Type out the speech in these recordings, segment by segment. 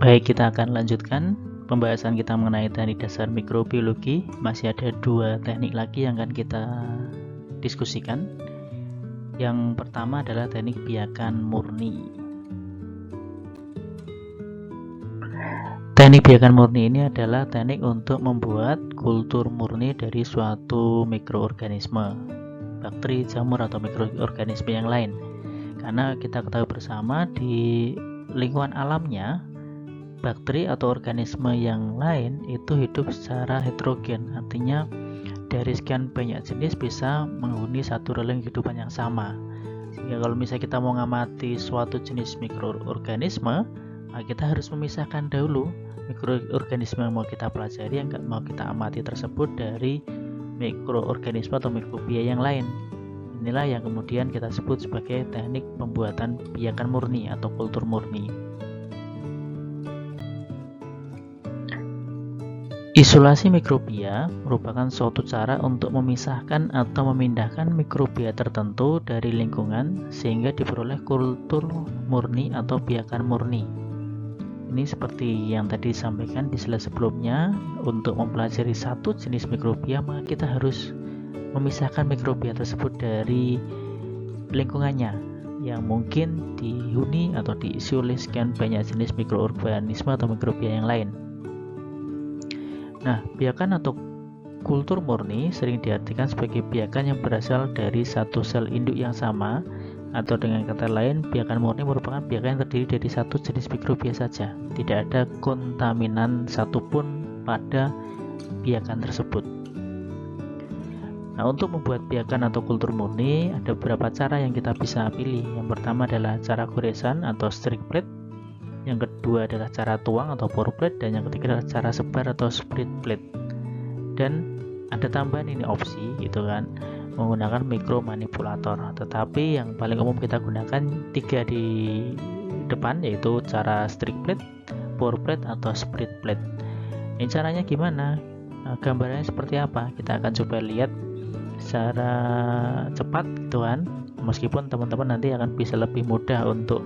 Baik, kita akan lanjutkan pembahasan kita mengenai teknik dasar mikrobiologi. Masih ada 2 teknik lagi yang akan kita diskusikan. Yang pertama adalah teknik biakan murni. Teknik biakan murni ini adalah teknik untuk membuat kultur murni dari suatu mikroorganisme, bakteri, jamur, atau mikroorganisme yang lain. Karena kita ketahui bersama di lingkungan alamnya, bakteri atau organisme yang lain itu hidup secara heterogen, artinya dari sekian banyak jenis bisa menghuni satu releng kehidupan yang sama. Sehingga kalau misalnya kita mau mengamati suatu jenis mikroorganisme, maka kita harus memisahkan dahulu mikroorganisme yang mau kita pelajari, yang mau kita amati tersebut dari mikroorganisme atau mikrobia yang lain. Inilah yang kemudian kita sebut sebagai teknik pembuatan biakan murni atau kultur murni. Isolasi mikrobia merupakan suatu cara untuk memisahkan atau memindahkan mikrobia tertentu dari lingkungan sehingga diperoleh kultur murni atau biakan murni. Ini seperti yang tadi disampaikan di slide sebelumnya, untuk mempelajari satu jenis mikrobia maka kita harus memisahkan mikrobia tersebut dari lingkungannya yang mungkin dihuni atau diisi oleh sekian banyak jenis mikroorganisme atau mikrobia yang lain. Nah, biakan atau kultur murni sering diartikan sebagai biakan yang berasal dari satu sel induk yang sama, atau dengan kata lain, biakan murni merupakan biakan yang terdiri dari satu jenis mikrobia saja. Tidak ada kontaminan satupun pada biakan tersebut. Nah, untuk membuat biakan atau kultur murni, ada beberapa cara yang kita bisa pilih. Yang pertama adalah cara goresan atau stirring plate. Yang kedua adalah cara tuang atau pour plate, dan yang ketiga adalah cara sebar atau split plate. Dan ada tambahan ini opsi gitu kan, menggunakan mikromanipulator. Tetapi yang paling umum kita gunakan 3 di depan, yaitu cara stirring plate, pour plate, atau split plate. Ini caranya gimana? Nah, gambarannya seperti apa? Kita akan coba lihat secara cepat gitu kan. Meskipun teman-teman nanti akan bisa lebih mudah untuk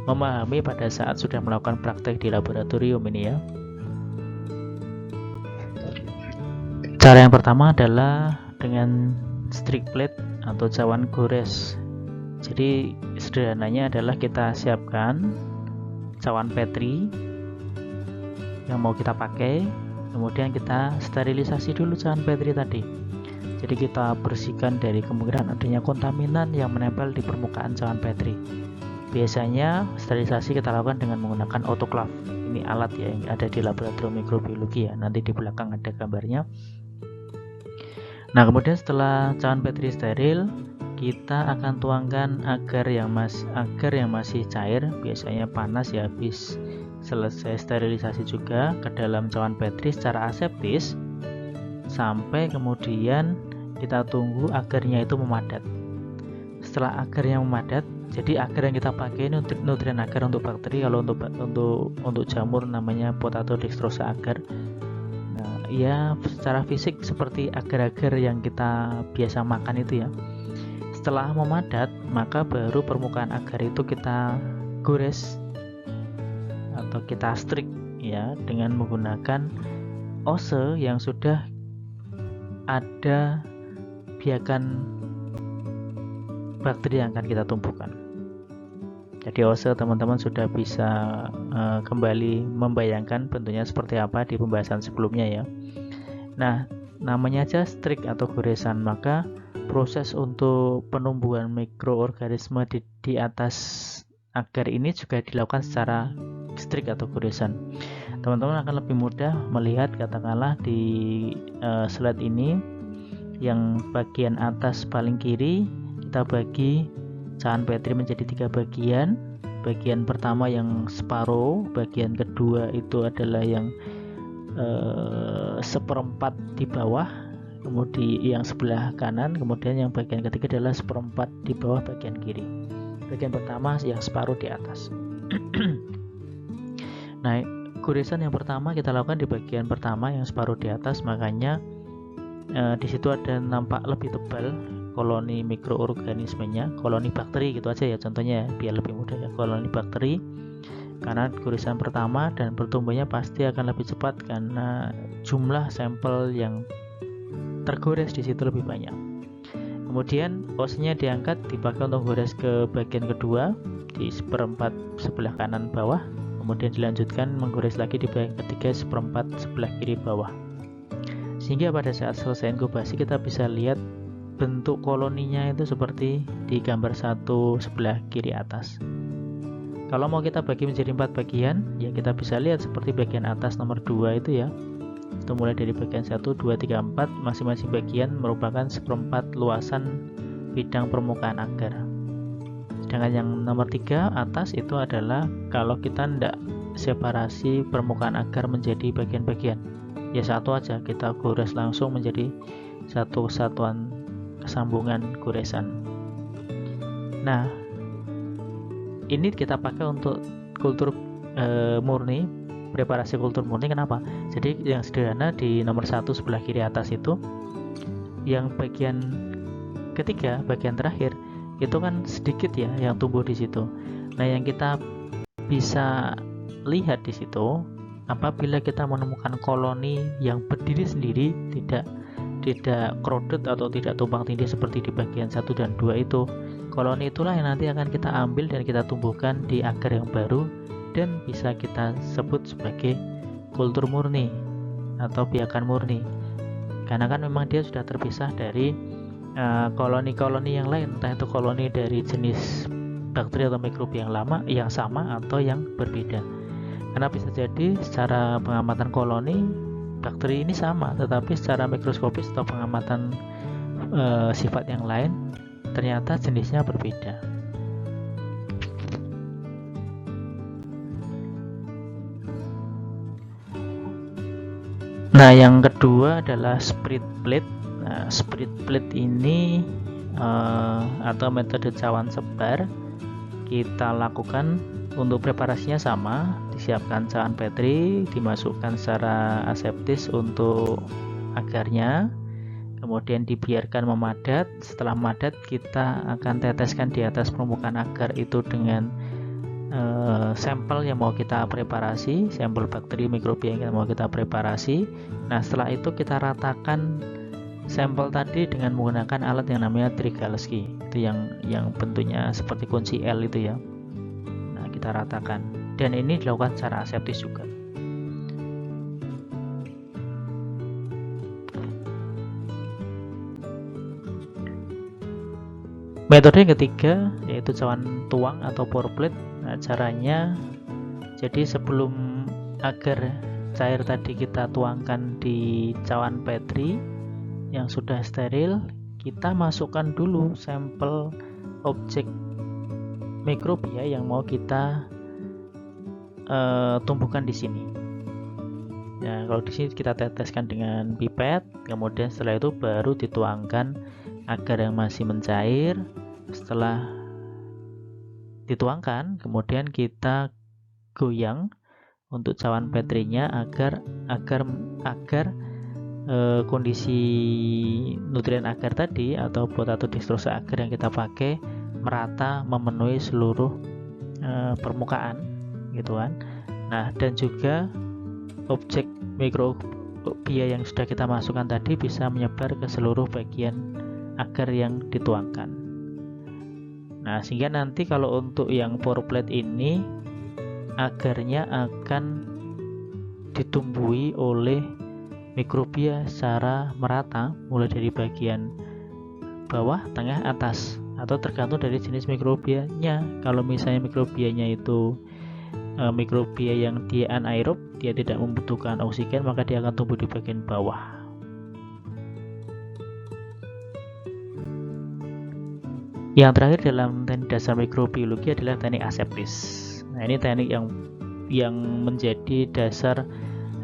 memahami pada saat sudah melakukan praktek di laboratorium ini ya. Cara yang pertama adalah dengan stirring plate atau cawan gores. Jadi sederhananya adalah kita siapkan cawan Petri yang mau kita pakai, kemudian kita sterilisasi dulu cawan Petri tadi. Jadi kita bersihkan dari kemungkinan adanya kontaminan yang menempel di permukaan cawan Petri. Biasanya sterilisasi kita lakukan dengan menggunakan autoclave. Ini alat ya yang ada di laboratorium mikrobiologi ya. Nanti di belakang ada gambarnya. Nah, kemudian setelah cawan Petri steril, kita akan tuangkan agar yang masih cair, biasanya panas ya, habis selesai sterilisasi juga, ke dalam cawan Petri secara aseptis sampai kemudian kita tunggu agarnya itu memadat. Setelah agarnya memadat, jadi agar yang kita pakai ini untuk nutrien agar untuk bakteri. Kalau untuk jamur namanya potato dextrosa agar. Nah, ya secara fisik seperti agar-agar yang kita biasa makan itu ya. Setelah memadat, maka baru permukaan agar itu kita gores atau kita strik ya dengan menggunakan ose yang sudah ada biakan bakteri yang akan kita tumbuhkan. Jadi ose teman-teman sudah bisa kembali membayangkan bentuknya seperti apa di pembahasan sebelumnya ya. Nah, namanya aja strik atau goresan, maka proses untuk penumbuhan mikroorganisme di atas agar ini juga dilakukan secara strik atau goresan. Teman-teman akan lebih mudah melihat katakanlah di slide ini, yang bagian atas paling kiri kita bagi cawan Petri menjadi 3 bagian. Bagian pertama yang separuh, bagian kedua itu adalah yang seperempat di bawah, kemudian yang sebelah kanan, kemudian yang bagian ketiga adalah seperempat di bawah bagian kiri. Bagian pertama yang separuh di atas. Nah, goresan yang pertama kita lakukan di bagian pertama yang separuh di atas, makanya di situ ada nampak lebih tebal koloni mikroorganismenya, koloni bakteri gitu aja ya contohnya ya, biar lebih mudah ya, koloni bakteri. karena gurisan pertama dan bertumbuhnya pasti akan lebih cepat karena jumlah sampel yang tergores di situ lebih banyak. Kemudian osnya diangkat dipakai untuk gores ke bagian kedua di seperempat sebelah kanan bawah, kemudian dilanjutkan menggores lagi di bagian ketiga seperempat sebelah kiri bawah, sehingga pada saat selesai inkubasi kita bisa lihat bentuk koloninya itu seperti di gambar 1 sebelah kiri atas. Kalau mau kita bagi menjadi 4 bagian, ya kita bisa lihat seperti bagian atas nomor 2 itu ya. Itu mulai dari bagian 1, 2, 3, 4, masing-masing bagian merupakan seperempat luasan bidang permukaan agar. Sedangkan yang nomor 3 atas itu adalah kalau kita tidak separasi permukaan agar menjadi bagian-bagian, ya satu aja, kita gores langsung menjadi satu kesatuan kesambungan goresan. Nah, ini kita pakai untuk kultur murni, preparasi kultur murni. Kenapa? Jadi yang sederhana di nomor 1 sebelah kiri atas itu, yang bagian ketiga, bagian terakhir itu kan sedikit ya yang tumbuh di situ. Nah, yang kita bisa lihat di situ, apabila kita menemukan koloni yang berdiri sendiri, tidak crowded atau tidak tumpang tindih seperti di bagian 1 dan 2 itu, koloni itulah yang nanti akan kita ambil dan kita tumbuhkan di agar yang baru dan bisa kita sebut sebagai kultur murni atau biakan murni, karena kan memang dia sudah terpisah dari koloni-koloni yang lain, entah itu koloni dari jenis bakteri atau mikrobi yang lama, yang sama atau yang berbeda. Karena bisa jadi secara pengamatan koloni bakteri ini sama, tetapi secara mikroskopis atau pengamatan sifat yang lain ternyata jenisnya berbeda. Nah, yang kedua adalah spirit plate. Nah, spirit plate ini atau metode cawan sebar kita lakukan untuk preparasinya sama, disiapkan cawan Petri, dimasukkan secara aseptis untuk agarnya, kemudian dibiarkan memadat. Setelah memadat kita akan teteskan di atas permukaan agar itu dengan sampel yang mau kita preparasi, sampel bakteri mikrobi yang mau kita preparasi. Nah, setelah itu kita ratakan sampel tadi dengan menggunakan alat yang namanya Drygalski, itu yang bentuknya seperti kunci L itu ya. Nah, kita ratakan, dan ini dilakukan secara aseptis juga. Metode yang ketiga yaitu cawan tuang atau pour plate. Nah, caranya jadi sebelum agar cair tadi kita tuangkan di cawan Petri yang sudah steril, kita masukkan dulu sampel objek mikrobia yang mau kita tumbuhkan di sini. Ya, kalau di sini kita teteskan dengan pipet, kemudian setelah itu baru dituangkan agar yang masih mencair. Setelah dituangkan, kemudian kita goyang untuk cawan Petrinya agar kondisi nutrien agar tadi atau potato dextrosa agar yang kita pakai merata memenuhi seluruh permukaan gitu kan. Nah, dan juga objek mikrobia yang sudah kita masukkan tadi bisa menyebar ke seluruh bagian agar yang dituangkan. Nah, sehingga nanti kalau untuk yang pour plate ini agarnya akan ditumbuhi oleh mikrobia secara merata mulai dari bagian bawah, tengah, atas, atau tergantung dari jenis mikrobianya. Kalau misalnya mikrobianya itu mikrobia yang dia anaerob, dia tidak membutuhkan oksigen, maka dia akan tumbuh di bagian bawah. Yang terakhir dalam teknik dasar mikrobiologi adalah teknik aseptis. Nah, ini teknik yang menjadi dasar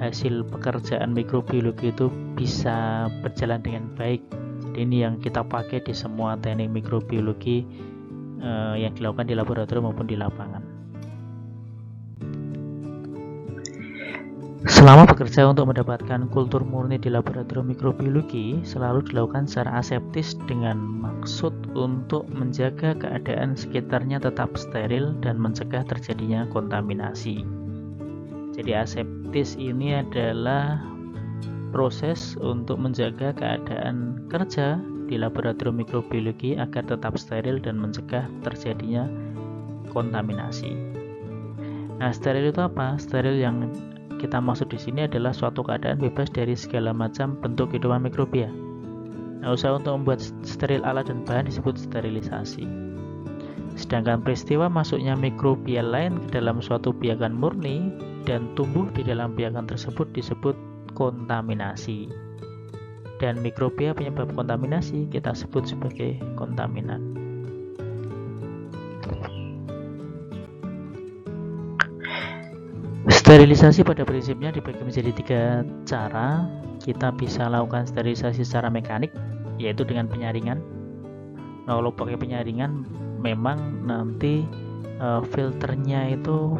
hasil pekerjaan mikrobiologi itu bisa berjalan dengan baik. Jadi ini yang kita pakai di semua teknik mikrobiologi yang dilakukan di laboratorium maupun di lapangan. Selama bekerja untuk mendapatkan kultur murni di laboratorium mikrobiologi, selalu dilakukan secara aseptis dengan maksud untuk menjaga keadaan sekitarnya tetap steril dan mencegah terjadinya kontaminasi. Jadi aseptis ini adalah proses untuk menjaga keadaan kerja di laboratorium mikrobiologi agar tetap steril dan mencegah terjadinya kontaminasi. Nah, steril itu apa? Steril yang kita maksud di sini adalah suatu keadaan bebas dari segala macam bentuk kehidupan mikrobia. Nah, usaha untuk membuat steril alat dan bahan disebut sterilisasi. Sedangkan peristiwa masuknya mikrobia lain ke dalam suatu biakan murni dan tumbuh di dalam biakan tersebut disebut kontaminasi. Dan mikrobia penyebab kontaminasi kita sebut sebagai kontaminan. Sterilisasi pada prinsipnya dibagi menjadi 3 cara. Kita bisa lakukan sterilisasi secara mekanik, yaitu dengan penyaringan. Nah, kalau pakai penyaringan memang nanti filternya itu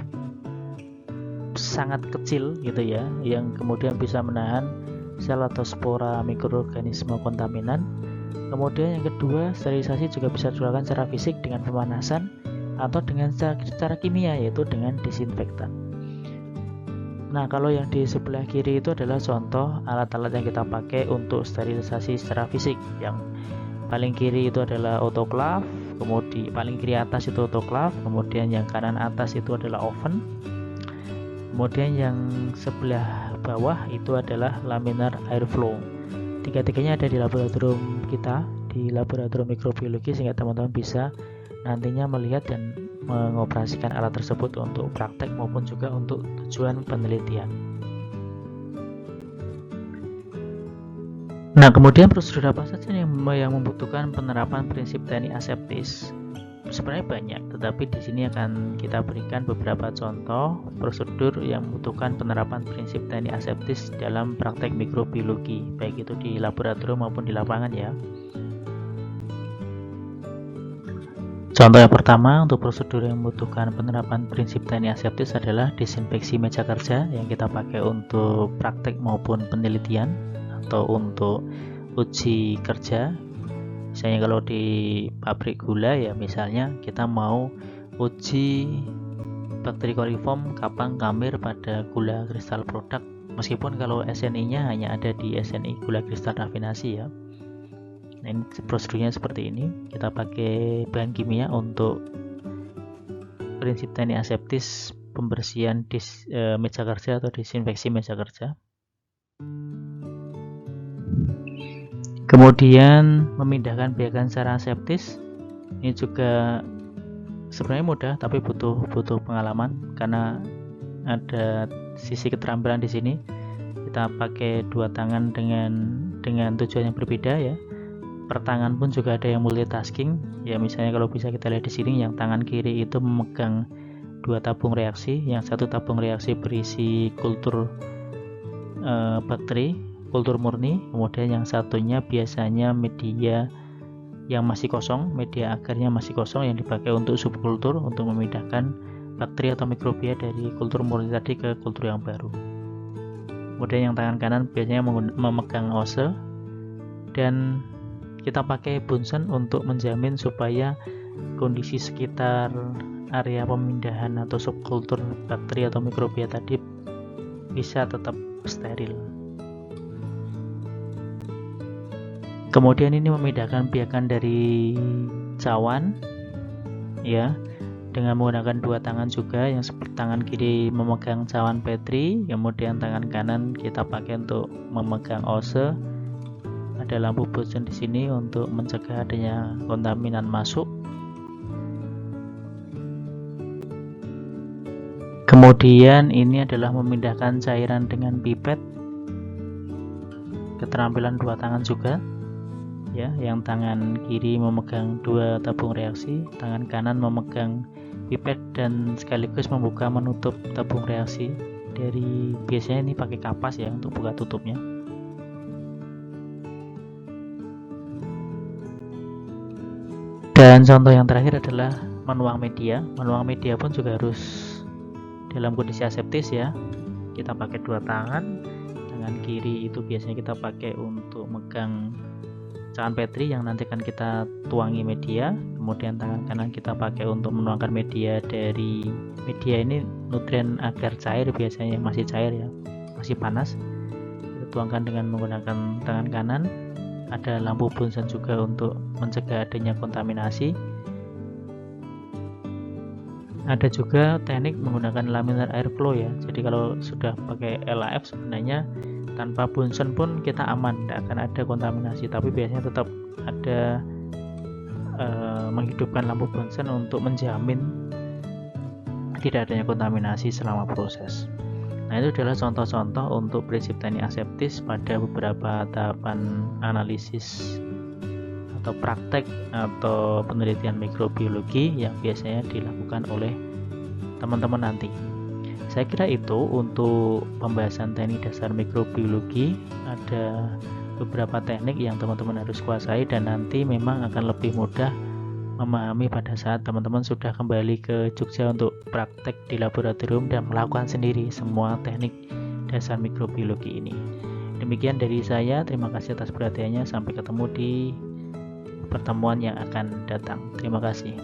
sangat kecil gitu ya, yang kemudian bisa menahan sel atau spora mikroorganisme kontaminan. Kemudian yang kedua, sterilisasi juga bisa dilakukan secara fisik dengan pemanasan atau dengan secara kimia, yaitu dengan disinfektan. Nah, kalau yang di sebelah kiri itu adalah contoh alat-alat yang kita pakai untuk sterilisasi secara fisik. Yang paling kiri itu adalah autoclave, kemudian paling kiri atas itu autoclave, kemudian yang kanan atas itu adalah oven, kemudian yang sebelah bawah itu adalah laminar airflow. Tiga-tiganya ada di laboratorium kita, di laboratorium mikrobiologi, sehingga teman-teman bisa nantinya melihat dan mengoperasikan alat tersebut untuk praktek maupun juga untuk tujuan penelitian. Nah, kemudian prosedur apa saja yang membutuhkan penerapan prinsip teknik aseptis? Sebenarnya banyak, tetapi di sini akan kita berikan beberapa contoh prosedur yang membutuhkan penerapan prinsip teknik aseptis dalam praktek mikrobiologi, baik itu di laboratorium maupun di lapangan ya. Contoh yang pertama untuk prosedur yang membutuhkan penerapan prinsip teknik aseptis adalah disinfeksi meja kerja yang kita pakai untuk praktek maupun penelitian atau untuk uji kerja. Misalnya kalau di pabrik gula ya, misalnya kita mau uji bakteri coliform kapang kamir pada gula kristal produk, meskipun kalau SNI-nya hanya ada di SNI gula kristal rafinasi ya. Nah, ini prosedurnya seperti ini. Kita pakai bahan kimia untuk prinsip teknik aseptis pembersihan meja kerja atau disinfeksi meja kerja. Kemudian memindahkan biakan secara aseptis. Ini juga sebenarnya mudah, tapi butuh pengalaman karena ada sisi keterampilan di sini. Kita pakai dua tangan dengan tujuan yang berbeda ya. Per tangan pun juga ada yang multitasking ya, misalnya kalau bisa kita lihat di sini, yang tangan kiri itu memegang 2 tabung reaksi, yang satu tabung reaksi berisi kultur bakteri, kultur murni, kemudian yang satunya biasanya media yang masih kosong, media agarnya masih kosong yang dipakai untuk subkultur untuk memindahkan bakteri atau mikrobia dari kultur murni tadi ke kultur yang baru. Kemudian yang tangan kanan biasanya memegang ose, dan kita pakai Bunsen untuk menjamin supaya kondisi sekitar area pemindahan atau subkultur bakteri atau mikrobia tadi bisa tetap steril. Kemudian ini memindahkan biakan dari cawan ya, dengan menggunakan 2 tangan juga, yang seperti tangan kiri memegang cawan Petri, kemudian tangan kanan kita pakai untuk memegang ose. Ada lampu Bunsen di sini untuk mencegah adanya kontaminan masuk. Kemudian ini adalah memindahkan cairan dengan pipet. Keterampilan 2 tangan juga. Ya, yang tangan kiri memegang 2 tabung reaksi, tangan kanan memegang pipet dan sekaligus membuka menutup tabung reaksi dari, biasanya ini pakai kapas ya untuk buka tutupnya. Dan contoh yang terakhir adalah menuang media. Menuang media pun juga harus dalam kondisi aseptis ya. kita pakai dua tangan. Tangan kiri itu biasanya kita pakai untuk megang cairan Petri yang nanti akan kita tuangi media, kemudian tangan kanan kita pakai untuk menuangkan media. Dari media ini nutrien agar cair, biasanya masih cair ya, masih panas, kita tuangkan dengan menggunakan tangan kanan. Ada lampu Bunsen juga untuk mencegah adanya kontaminasi. Ada juga teknik menggunakan laminar airflow ya, jadi kalau sudah pakai LAF sebenarnya tanpa Bunsen pun kita aman, tidak akan ada kontaminasi, tapi biasanya tetap ada menghidupkan lampu Bunsen untuk menjamin tidak adanya kontaminasi selama proses. Nah, itu adalah contoh-contoh untuk prinsip teknik aseptis pada beberapa tahapan analisis atau praktek atau penelitian mikrobiologi yang biasanya dilakukan oleh teman-teman nanti. Saya kira itu untuk pembahasan teknik dasar mikrobiologi. Ada beberapa teknik yang teman-teman harus kuasai dan nanti memang akan lebih mudah memahami pada saat teman-teman sudah kembali ke Jogja untuk praktek di laboratorium dan melakukan sendiri semua teknik dasar mikrobiologi ini. Demikian dari saya, terima kasih atas perhatiannya. Sampai ketemu di pertemuan yang akan datang. Terima kasih.